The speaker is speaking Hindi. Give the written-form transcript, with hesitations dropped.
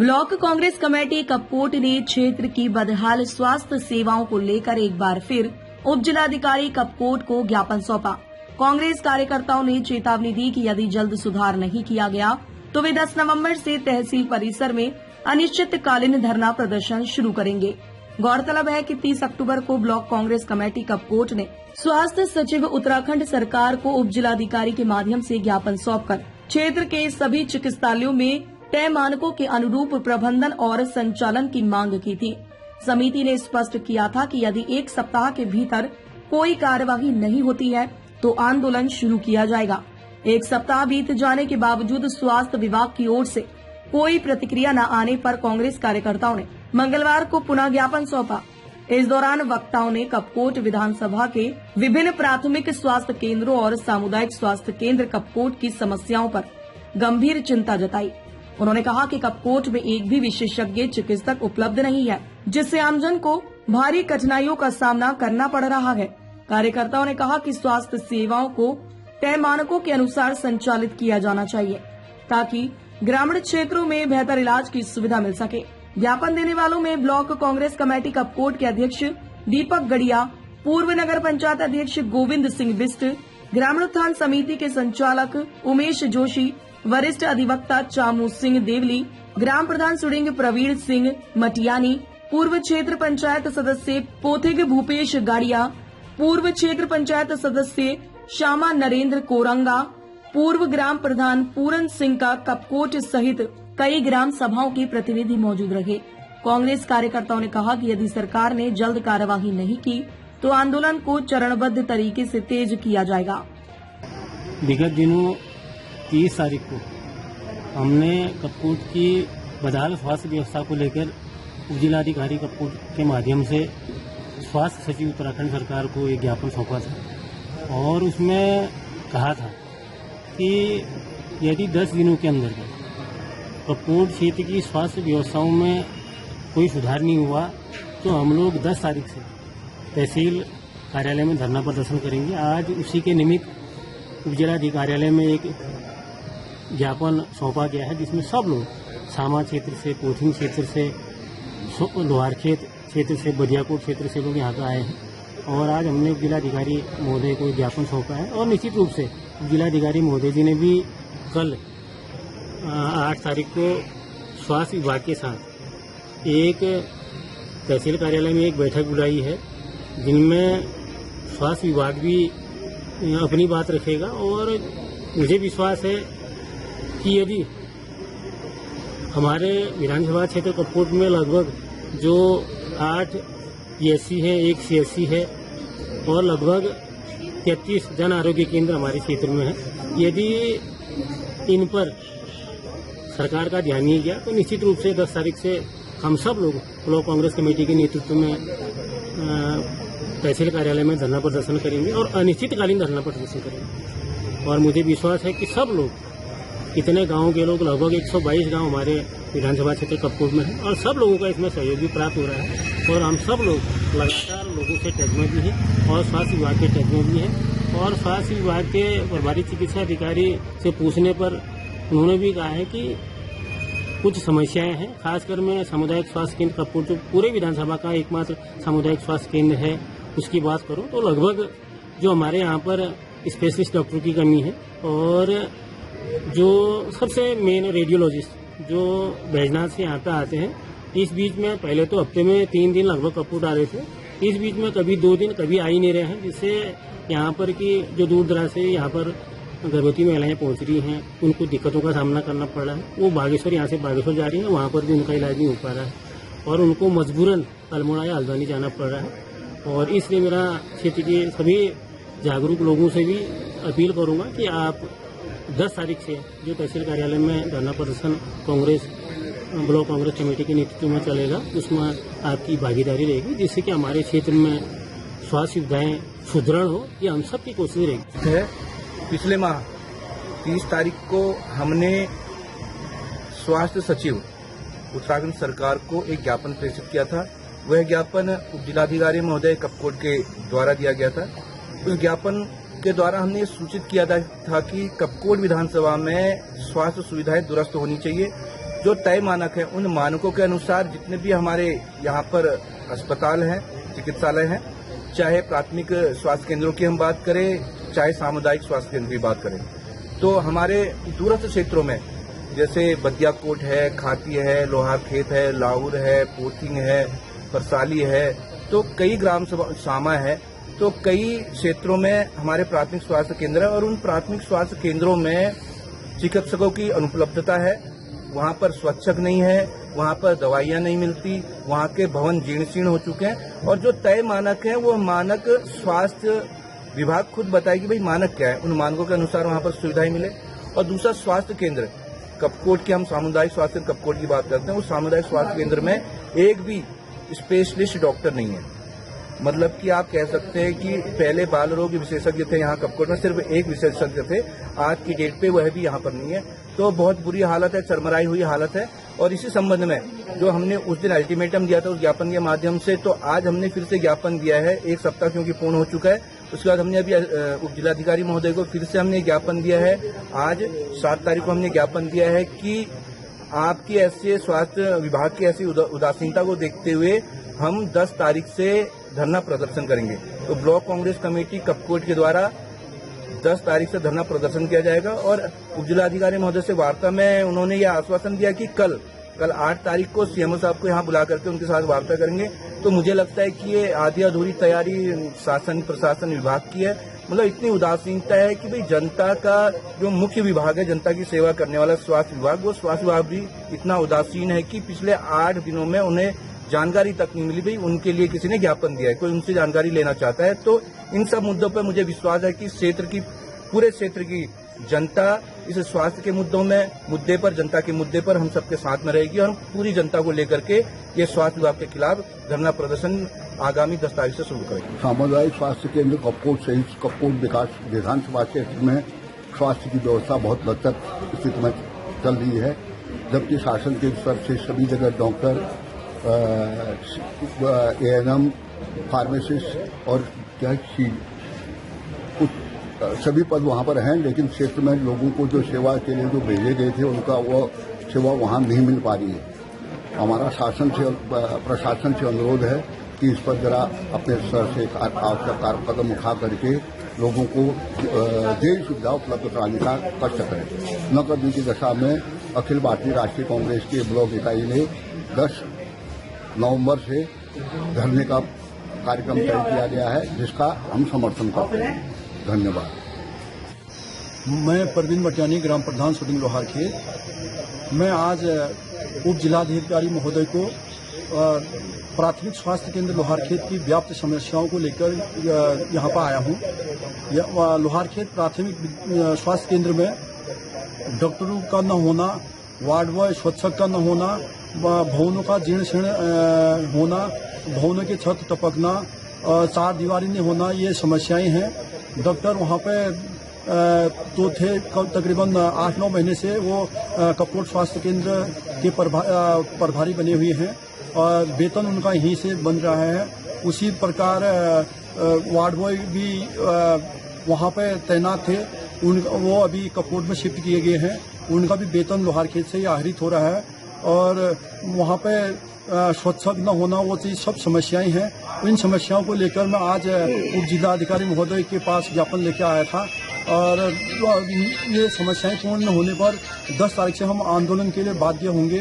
ब्लॉक कांग्रेस कमेटी कपकोट ने क्षेत्र की बदहाल स्वास्थ्य सेवाओं को लेकर एक बार फिर उप जिलाधिकारी कपकोट को ज्ञापन सौंपा। कांग्रेस कार्यकर्ताओं ने चेतावनी दी कि यदि जल्द सुधार नहीं किया गया तो वे 10 नवंबर से तहसील परिसर में अनिश्चितकालीन धरना प्रदर्शन शुरू करेंगे। गौरतलब है कि 30 अक्टूबर को ब्लॉक कांग्रेस कमेटी कपकोट ने स्वास्थ्य सचिव उत्तराखंड सरकार को उप जिलाधिकारी के माध्यम से ज्ञापन सौंपकर क्षेत्र के सभी चिकित्सालयों में तय मानकों के अनुरूप प्रबंधन और संचालन की मांग की थी। समिति ने स्पष्ट किया था कि यदि 1 सप्ताह के भीतर कोई कार्यवाही नहीं होती है तो आंदोलन शुरू किया जाएगा। 1 सप्ताह बीत जाने के बावजूद स्वास्थ्य विभाग की ओर से कोई प्रतिक्रिया न आने पर कांग्रेस कार्यकर्ताओं ने मंगलवार को पुनः ज्ञापन सौंपा। इस दौरान वक्ताओं ने कपकोट विधानसभा के विभिन्न प्राथमिक स्वास्थ्य केंद्रों और सामुदायिक स्वास्थ्य केंद्र कपकोट की समस्याओं पर गंभीर चिंता जताई। उन्होंने कहा कि कपकोट में एक भी विशेषज्ञ चिकित्सक उपलब्ध नहीं है, जिससे आमजन को भारी कठिनाइयों का सामना करना पड़ रहा है। कार्यकर्ताओं ने कहा कि स्वास्थ्य सेवाओं को तय मानकों के अनुसार संचालित किया जाना चाहिए ताकि ग्रामीण क्षेत्रों में बेहतर इलाज की सुविधा मिल सके। ज्ञापन देने वालों में ब्लॉक कांग्रेस कमेटी कपकोट के अध्यक्ष दीपक गढ़िया, पूर्व नगर पंचायत अध्यक्ष गोविंद सिंह बिष्ट, ग्रामीण उत्थान समिति के संचालक उमेश जोशी, वरिष्ठ अधिवक्ता चामू सिंह देवली, ग्राम प्रधान सुडिंग प्रवीण सिंह मटियानी, पूर्व क्षेत्र पंचायत सदस्य पोथिग भूपेश गाड़िया, पूर्व क्षेत्र पंचायत सदस्य श्यामा नरेंद्र कोरंगा, पूर्व ग्राम प्रधान पूरन सिंह का कपकोट सहित कई ग्राम सभाओं के प्रतिनिधि मौजूद रहे। कांग्रेस कार्यकर्ताओं ने कहा कि यदि सरकार ने जल्द कार्यवाही नहीं की तो आंदोलन को चरणबद्ध तरीके से तेज किया जाएगा। विगत दिनों 30 तारीख को हमने कपकोट की बदहाल स्वास्थ्य व्यवस्था को लेकर उप जिलाधिकारी कपकोट के माध्यम से स्वास्थ्य सचिव उत्तराखंड सरकार को एक ज्ञापन सौंपा था और उसमें कहा था कि यदि 10 दिनों के अंदर कपकोट क्षेत्र की स्वास्थ्य व्यवस्थाओं में कोई सुधार नहीं हुआ तो हम लोग 10 तारीख से तहसील कार्यालय में धरना प्रदर्शन करेंगे। आज उसी के निमित्त उप जिलाधिकारी कार्यालय में एक ज्ञापन सौंपा गया है जिसमें सब लोग सामा क्षेत्र से, पोथिंग क्षेत्र से, लोहारखेत क्षेत्र से, बदियाकोट क्षेत्र से लोग यहाँ पर आए हैं और आज हमने उप जिलाधिकारी महोदय को ज्ञापन सौंपा है। और निश्चित रूप से उप जिलाधिकारी महोदय जी ने भी कल 8 तारीख को स्वास्थ्य विभाग के साथ एक तहसील कार्यालय में एक बैठक बुलाई है जिनमें स्वास्थ्य विभाग भी अपनी बात रखेगा और मुझे विश्वास है कि यदि हमारे विधानसभा क्षेत्र कपकोट में लगभग जो 8 PSC है, 1 CSC है और लगभग 33 जन आरोग्य केंद्र हमारे क्षेत्र में है, यदि इन पर सरकार का ध्यान नहीं गया तो निश्चित रूप से 10 तारीख से हम सब लोग ब्लॉक कांग्रेस कमेटी के नेतृत्व में तहसील कार्यालय में धरना प्रदर्शन करेंगे और अनिश्चितकालीन धरना प्रदर्शन करेंगे। और मुझे विश्वास है कि सब लोग, कितने गांवों के लोग, लगभग 122 गांव हमारे विधानसभा क्षेत्र कपकोट में है और सब लोगों का इसमें सहयोग भी प्राप्त हो रहा है और हम सब लोग लगातार लोगों से टच में भी हैं और स्वास्थ्य विभाग के टच में भी हैं। और स्वास्थ्य विभाग के प्रभारी चिकित्सा अधिकारी से पूछने पर उन्होंने भी कहा है कि कुछ समस्याएं हैं, खासकर में सामुदायिक स्वास्थ्य केंद्र कपकोट जो पूरे विधानसभा का एकमात्र सामुदायिक स्वास्थ्य केंद्र है उसकी बात करूं तो लगभग जो हमारे यहाँ पर स्पेशलिस्ट डॉक्टर की कमी है और जो सबसे मेन रेडियोलॉजिस्ट जो बैजनाथ से यहाँ पे आते हैं, इस बीच में पहले तो हफ्ते में 3 दिन लगभग कपकोट आ रहे थे, इस बीच में कभी 2 दिन कभी आ ही नहीं रहे हैं, जिससे यहाँ पर की जो दूर दराज से यहाँ पर गर्भवती महिलाएं पहुँच रही हैं उनको दिक्कतों का सामना करना पड़ रहा है। वो बागेश्वर, यहाँ से बागेश्वर जा रही है, वहाँ पर भी उनका इलाज नहीं हो पा रहा है और उनको मजबूरन अल्मोड़ा या हल्द्वानी जाना पड़ रहा है। और इसलिए मेरा क्षेत्र के सभी जागरूक लोगों से भी अपील करूँगा कि आप 10 तारीख से जो तहसील कार्यालय में धरना प्रदर्शन कांग्रेस ब्लॉक कांग्रेस कमेटी के नेतृत्व में चलेगा उसमें आपकी भागीदारी रहेगी, जिससे कि हमारे क्षेत्र में स्वास्थ्य सुविधाएं सुदृढ़ हो। ये हम सब की कोशिश रहेगी। पिछले माह 30 तारीख को हमने स्वास्थ्य सचिव उत्तराखंड सरकार को एक ज्ञापन प्रेषित किया था। वह ज्ञापन उप जिलाधिकारी महोदय कपकोट के द्वारा दिया गया था। उस ज्ञापन के द्वारा हमने सूचित किया था कि कपकोट विधानसभा में स्वास्थ्य सुविधाएं दुरुस्त होनी चाहिए जो तय मानक है उन मानकों के अनुसार जितने भी हमारे यहाँ पर अस्पताल हैं, चिकित्सालय हैं, चाहे प्राथमिक स्वास्थ्य केंद्रों की हम बात करें, चाहे सामुदायिक स्वास्थ्य केंद्र की बात करें, तो हमारे दूरस्थ क्षेत्रों में जैसे बदियाकोट है, खाती है, लोहार खेत है, लाहौर है, पोथिंग है, परसाली है, तो कई ग्राम सभा सामा है, तो कई क्षेत्रों में हमारे प्राथमिक स्वास्थ्य केंद्र है और उन प्राथमिक स्वास्थ्य केंद्रों में चिकित्सकों की अनुपलब्धता है। वहां पर स्वच्छक नहीं है, वहां पर दवाइयां नहीं मिलती, वहां के भवन जीर्ण शीर्ण हो चुके हैं और जो तय मानक है वो मानक स्वास्थ्य विभाग खुद बताए कि भाई मानक क्या है, उन मानकों के अनुसार वहां पर सुविधाएं मिले। और दूसरा स्वास्थ्य केंद्र कपकोट की, हम सामुदायिक स्वास्थ्य कपकोट की बात करते हैं, उस सामुदायिक स्वास्थ्य केंद्र में एक भी स्पेशलिस्ट डॉक्टर नहीं है। मतलब कि आप कह सकते हैं कि पहले बाल रोग विशेषज्ञ थे यहाँ कपकोट में, सिर्फ एक विशेषज्ञ थे, आज की डेट पे वह भी यहाँ पर नहीं है। तो बहुत बुरी हालत है, चरमराई हुई हालत है। और इसी संबंध में जो हमने उस दिन अल्टीमेटम दिया था उस ज्ञापन के माध्यम से, तो आज हमने फिर से ज्ञापन दिया है, एक सप्ताह क्योंकि पूर्ण हो चुका है। उसके बाद हमने अभी उप जिलाधिकारी महोदय को फिर से हमने ज्ञापन दिया है, आज 7 तारीख को हमने ज्ञापन दिया है कि आपकी ऐसे स्वास्थ्य विभाग की ऐसी उदासीनता को देखते हुए हम 10 तारीख से धरना प्रदर्शन करेंगे। तो ब्लॉक कांग्रेस कमेटी कपकोट के द्वारा 10 तारीख से धरना प्रदर्शन किया जाएगा। और उप जिलाधिकारी महोदय से वार्ता में उन्होंने यह आश्वासन दिया कि कल 8 तारीख को सीएमओ साहब को यहाँ बुला करके उनके साथ वार्ता करेंगे। तो मुझे लगता है कि ये आधी अधूरी तैयारी शासन प्रशासन विभाग की है। मतलब इतनी उदासीनता है कि भाई जनता का जो मुख्य विभाग है, जनता की सेवा करने वाला स्वास्थ्य विभाग, वो स्वास्थ्य विभाग भी इतना उदासीन है कि पिछले 8 दिनों में उन्हें जानकारी तक नहीं मिली। भाई उनके लिए किसी ने ज्ञापन दिया है, कोई उनसे जानकारी लेना चाहता है। तो इन सब मुद्दों पर मुझे विश्वास है कि पूरे क्षेत्र की जनता इस स्वास्थ्य के मुद्दे पर जनता के मुद्दे पर हम सबके साथ में रहेगी और पूरी जनता को लेकर के ये स्वास्थ्य विभाग के खिलाफ धरना प्रदर्शन आगामी 10 तारीख से शुरू करेंगे। सामुदायिक स्वास्थ्य केंद्र कपकोट सहित कपकोट विकास विधानसभा क्षेत्र में स्वास्थ्य की व्यवस्था बहुत बदतर स्थिति में चल रही है, जबकि शासन के स्तर से सभी जगह डॉक्टर, ANM, फार्मासिस्ट और क्या कुछ सभी पद वहां पर हैं, लेकिन क्षेत्र में लोगों को जो सेवा के लिए जो भेजे गए थे उनका वो सेवा वहां नहीं मिल पा रही है। हमारा शासन से प्रशासन से अनुरोध है कि इस पर जरा अपने स्तर से आवश्यक कदम उठा करके लोगों को देश सुविधा उपलब्ध कराने का कष्ट करें। न करने की दशा में अखिल भारतीय राष्ट्रीय कांग्रेस के ब्लॉक इकाई ने 10 नवंबर से धरने का कार्यक्रम तय किया गया है, जिसका हम समर्थन करते हैं। धन्यवाद। मैं परवीन मटियानी, ग्राम प्रधान सुडिंग लोहार खेत। मैं आज उप जिलाधिकारी महोदय को प्राथमिक स्वास्थ्य केंद्र लोहार खेत की व्याप्त समस्याओं को लेकर यहाँ पर आया हूँ। लोहार खेत प्राथमिक स्वास्थ्य केंद्र में डॉक्टरों का न होना, वार्ड बॉय स्वच्छक का न होना, भवनों का जीर्ण शीर्ण होना, भवनों की छत टपकना, 4 दीवारी नहीं होना, ये समस्याएं हैं। डॉक्टर वहाँ पे तो थे तकरीबन 8-9 महीने से वो कपकोट स्वास्थ्य केंद्र के प्रभारी बने हुए हैं और वेतन उनका यहीं से बन रहा है। उसी प्रकार वार्ड बॉय भी वहाँ पे तैनात थे, वो अभी कपकोट में शिफ्ट किए गए हैं, उनका भी वेतन लोहार खेत से ही आहरित हो रहा है। और वहाँ पे स्वच्छक न होना, वो चीज सब समस्याएं हैं। इन समस्याओं को लेकर मैं आज उप जिलाधिकारी महोदय के पास ज्ञापन लेकर आया था और ये समस्याएं पूर्ण न होने पर 10 तारीख से हम आंदोलन के लिए बाध्य होंगे।